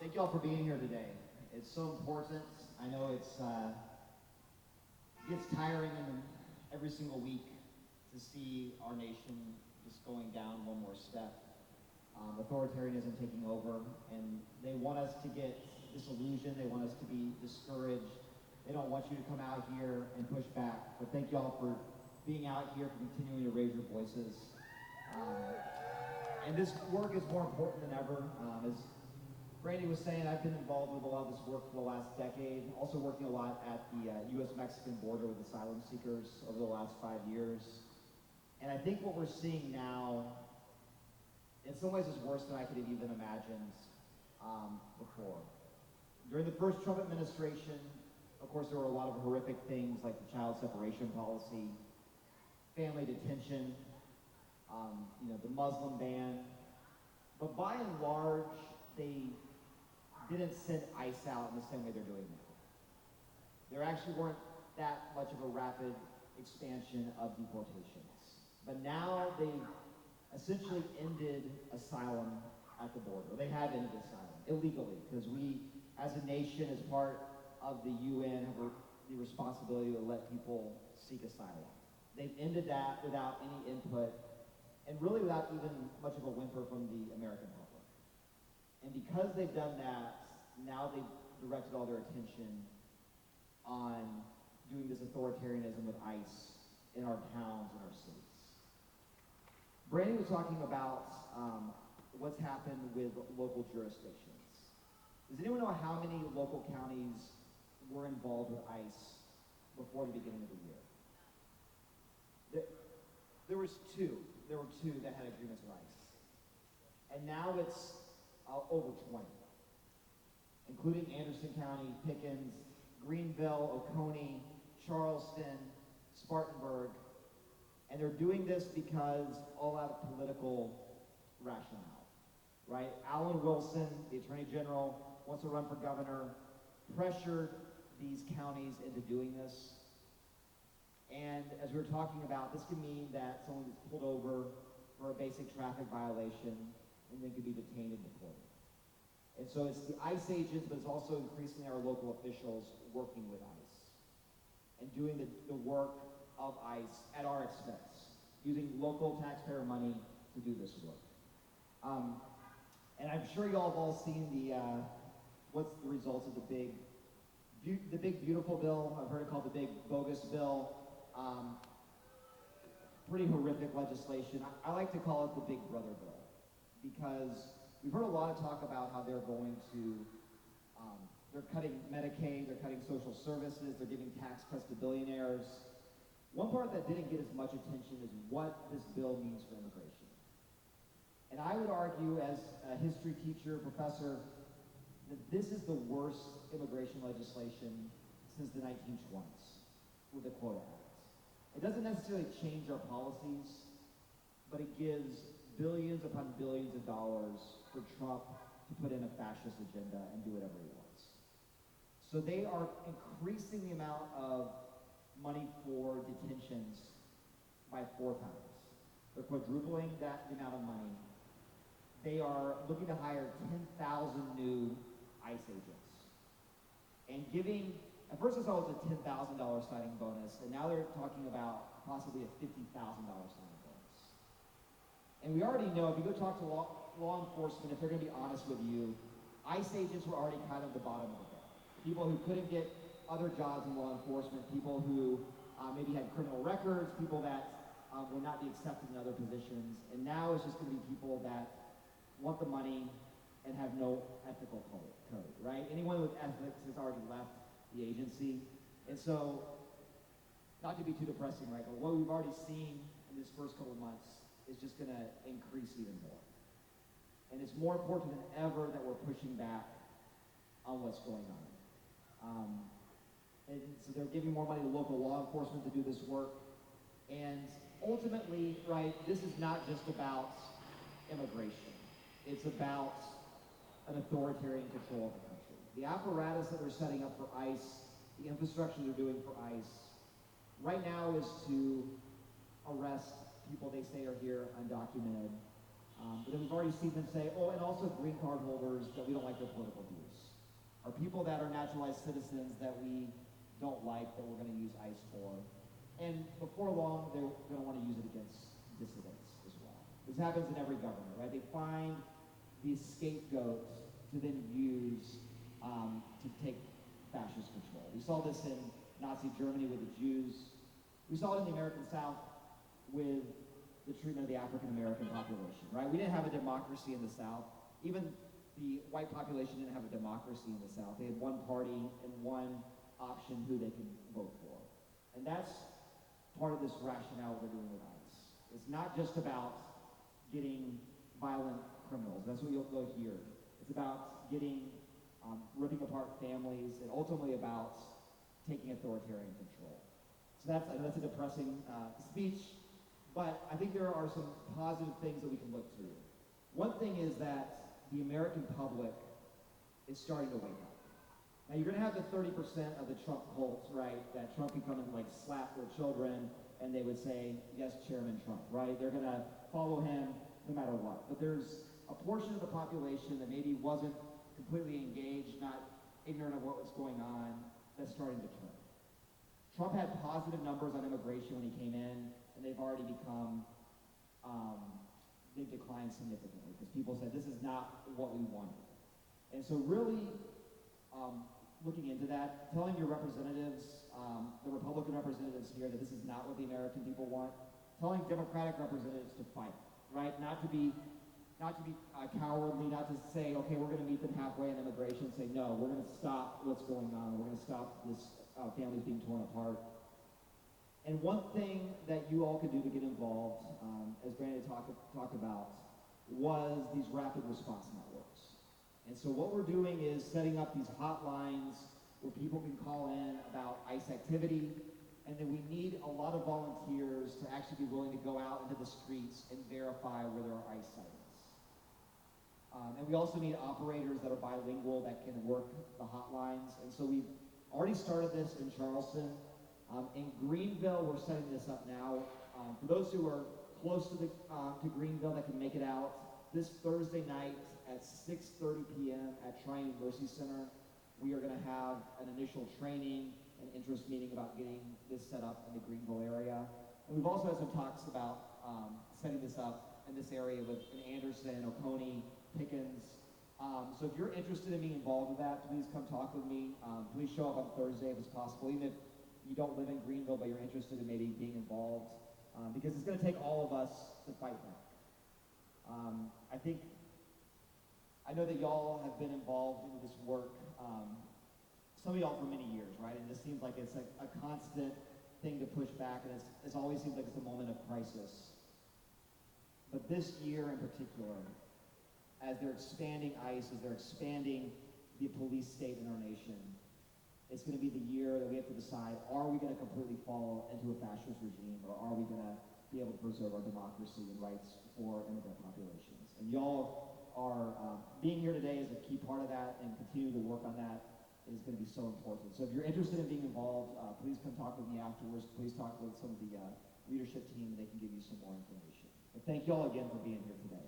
Thank you all for being here today. It's so important. I know it gets tiring every single week to see our nation just going down one more step. Authoritarianism taking over, and they want us to get disillusioned. They want us to be discouraged. They don't want you to come out here and push back. But thank you all for being out here, for continuing to raise your voices. And this work is more important than ever. As Brandy was saying, I've been involved with a lot of this work for the last decade, also working a lot at the U.S.-Mexican border with asylum seekers over the last 5 years. And I think what we're seeing now, in some ways, is worse than I could have even imagined before. During the first Trump administration, of course, there were a lot of horrific things like the child separation policy, family detention, the Muslim ban. But by and large, they didn't send ICE out in the same way they're doing now. There actually weren't that much of a rapid expansion of deportations. But now they've essentially ended asylum at the border. They have ended asylum illegally, because we, as a nation, as part of the UN, have the responsibility to let people seek asylum. They've ended that without any input, and really without even much of a whimper from the American public. And because they've done that, now they've directed all their attention on doing this authoritarianism with ICE in our towns and our cities. Brandy was talking about what's happened with local jurisdictions. Does anyone know how many local counties were involved with ICE before the beginning of the year? There were two that had agreements with ICE. And now it's over 20, including Anderson County, Pickens, Greenville, Oconee, Charleston, Spartanburg. And they're doing this because all out of political rationale, right? Alan Wilson, the Attorney General, wants to run for governor, pressured these counties into doing this. And as we were talking about, this can mean that someone gets pulled over for a basic traffic violation and then could be detained and deported. And so it's the ICE agents, but it's also increasingly our local officials working with ICE and doing the work of ICE at our expense, using local taxpayer money to do this work. And I'm sure y'all have all seen what's the results of the big beautiful bill. I've heard it called the big bogus bill. Pretty horrific legislation. I like to call it the Big Brother bill, because we've heard a lot of talk about how they're going to, they're cutting Medicaid, they're cutting social services, they're giving tax cuts to billionaires. One part that didn't get as much attention is what this bill means for immigration. And I would argue, as a history teacher, professor, that this is the worst immigration legislation since the 1920s with the Quota Act. It doesn't necessarily change our policies, but it gives billions upon billions of dollars for Trump to put in a fascist agenda and do whatever he wants. So they are increasing the amount of money for detentions by 4 times. They're quadrupling the amount of money. They are looking to hire 10,000 new ICE agents. And giving, at first I saw it was a $10,000 signing bonus, and now they're talking about possibly a $50,000 signing bonus. And we already know, if you go talk to law enforcement, if they're going to be honest with you, ICE agents were already kind of the bottom of the barrel. People who couldn't get other jobs in law enforcement, people who maybe had criminal records, people that will not be accepted in other positions. And now it's just going to be people that want the money and have no ethical code, right? Anyone with ethics has already left the agency. And so, not to be too depressing, right, but what we've already seen in this first couple of months is just going to increase even more. And it's more important than ever that we're pushing back on what's going on. And so they're giving more money to local law enforcement to do this work. And ultimately, right, this is not just about immigration. It's about an authoritarian control of the country. The apparatus that they're setting up for ICE, the infrastructure they're doing for ICE, right now is to arrest people they say are here undocumented, But then we've already seen them say, oh, and also green card holders that we don't like their political views. Or people that are naturalized citizens that we don't like that we're going to use ICE for. And before long, they're going to want to use it against dissidents as well. This happens in every government, right? They find these scapegoats to then use to take fascist control. We saw this in Nazi Germany with the Jews. We saw it in the American South with the treatment of the African American population, right? We didn't have a democracy in the South. Even the white population didn't have a democracy in the South. They had one party and one option who they could vote for. And that's part of this rationale we're doing with ICE. It's not just about getting violent criminals. That's what you'll go here. It's about getting, ripping apart families, and ultimately about taking authoritarian control. So I know that's a depressing speech, but I think there are some positive things that we can look through. One thing is that the American public is starting to wake up. Now you're going to have the 30% of the Trump cults, right? That Trump can come and like slap their children, and they would say, "Yes, Chairman Trump," right? They're going to follow him no matter what. But there's a portion of the population that maybe wasn't completely engaged, not ignorant of what was going on, that's starting to turn. Trump had positive numbers on immigration when he came in, and they've already become, they've declined significantly because people said this is not what we wanted. And so really looking into that, telling your representatives, the Republican representatives here, that this is not what the American people want, telling Democratic representatives to fight, right? Not to be cowardly, not to say, okay, we're going to meet them halfway in immigration, say, no, we're going to stop what's going on, we're going to stop this families being torn apart. And one thing that you all could do to get involved, as Brandon talked about, was these rapid response networks. And so what we're doing is setting up these hotlines where people can call in about ICE activity, and then we need a lot of volunteers to actually be willing to go out into the streets and verify where there are ICE sightings. And we also need operators that are bilingual that can work the hotlines. And so we've already started this in Charleston. In Greenville, we're setting this up now. For those who are close to Greenville that can make it out, this Thursday night at 6:30 p.m. at Triune Mercy Center, we are going to have an initial training and interest meeting about getting this set up in the Greenville area. And we've also had some talks about setting this up in this area in Anderson, Oconee, Pickens. So if you're interested in being involved with that, please come talk with me. Please show up on Thursday if it's possible, even if you don't live in Greenville but you're interested in maybe being involved, because it's going to take all of us to fight back. I know that y'all have been involved in this work, some of y'all for many years, right? And this seems like it's a constant thing to push back, and it always seems like it's a moment of crisis. But this year in particular, as they're expanding ICE, as they're expanding the police state in our nation, it's going to be the year that we have to decide, are we going to completely fall into a fascist regime, or are we going to be able to preserve our democracy and rights for immigrant populations? And y'all are, being here today is a key part of that, and continue to work on that is going to be so important. So if you're interested in being involved, please come talk with me afterwards. Please talk with some of the leadership team, and they can give you some more information. But thank y'all again for being here today.